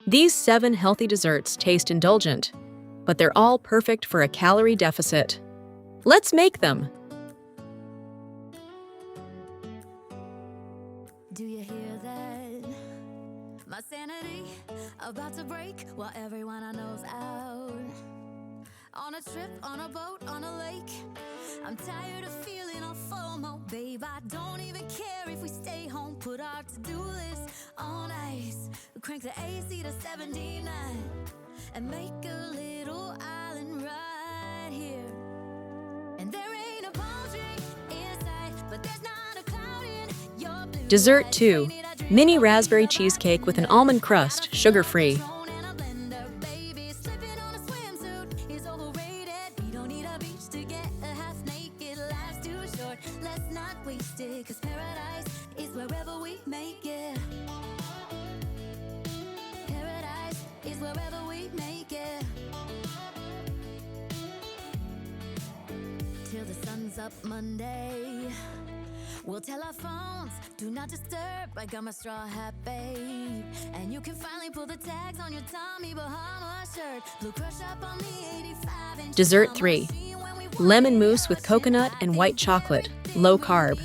These 7 healthy desserts taste indulgent, but they're all perfect for a calorie deficit. Let's make them! Do you hear that? My sanity about to break while everyone I know's out. On a trip, on a boat, on a lake. I'm tired of feeling all FOMO, babe. I don't even care if we stay home. Put our to-do list on ice. Crank the AC to 79 and make a little island right here. And there ain't a palm tree inside, but there's not a cloud in your blue. Dessert 2. Mini raspberry cheesecake with an almond crust, sugar-free. Let's not waste it, 'cause paradise is wherever we make it. Paradise is wherever we make it. Till the sun's up Monday, we'll tell our phones, do not disturb. I got my straw hat, babe. And you can finally pull the tags on your Tommy Bahama shirt. Blue crush up on the 85-inch. Dessert 3. Lemon mousse with coconut and white chocolate, low carb.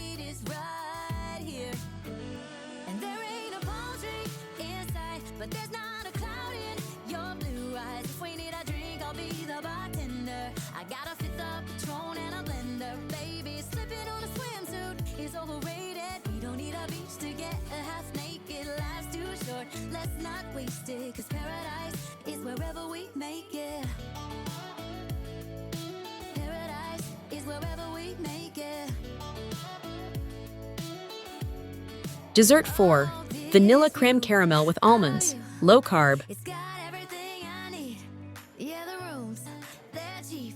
Let's not waste it, 'cause paradise is wherever we make it. Paradise is wherever we make it. Dessert 4. Vanilla creme caramel with almonds, low carb. It's got everything I need. Yeah, the rooms, they're cheap.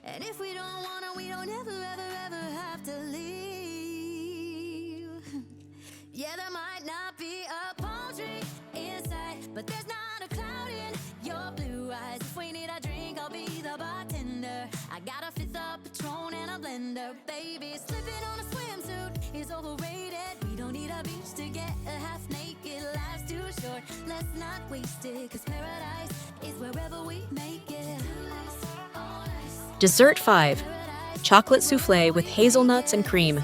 And if we don't want it, we don't ever, ever, ever have to leave. Yeah, there might not be a palm tree inside, but there's not a cloud in your blue eyes. If we need a drink, I'll be the bartender. I got a 5th of Patron and a blender. Baby, slipping on a swimsuit is overrated. We don't need a beach to get a half naked. Life's too short, let's not waste it, 'cause paradise is wherever we make it. Dessert 5. Chocolate souffle with hazelnuts and cream.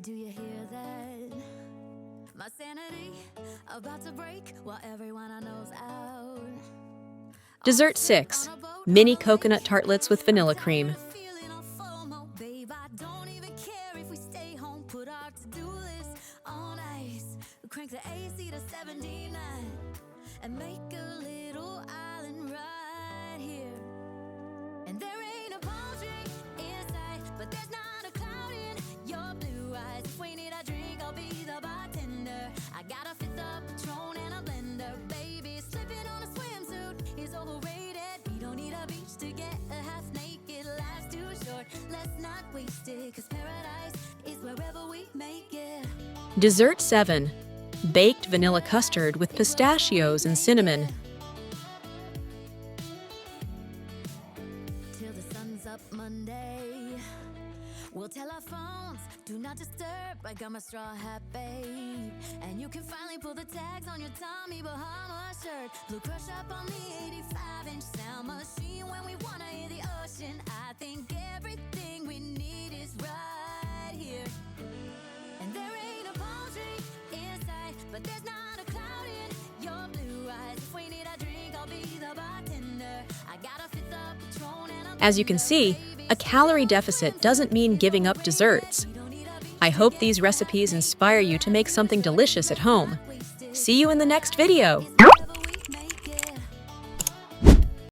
Do you hear that? My sanity about to break while everyone I know's out. Dessert 6. Mini coconut tartlets with vanilla cream. Feeling all FOMO, babe. I don't even care if we stay home. Put our to-do list on ice. Crank the AC to 79 and make a little island right here. And there ain't a palm tree inside, but there's not a cloud in your blue eyes. If we need a drink, I'll be the bartender. I got a 5th of Patron and a blender. Baby, slipping on a swimsuit is overrated. We don't need a beach to get a half naked. Life's too short, let's not waste it, 'cause paradise is wherever we make it. Dessert 7. Baked vanilla custard with pistachios and cinnamon. Till the sun's up Monday, we'll tell our phones, do not disturb. I got my straw hat, babe. And you can finally pull the tags on your Tommy Bahama shirt. Blue crush up on the 85-inch sound machine. When we wanna hear the ocean, I think everything we need is right here. And there ain't a palm tree inside, but there's not a cloud in your blue eyes. If we need a drink, I'll be the bartender. I got a 5th of Patron and a As you can see, a calorie deficit doesn't mean giving up desserts. I hope these recipes inspire you to make something delicious at home. See you in the next video!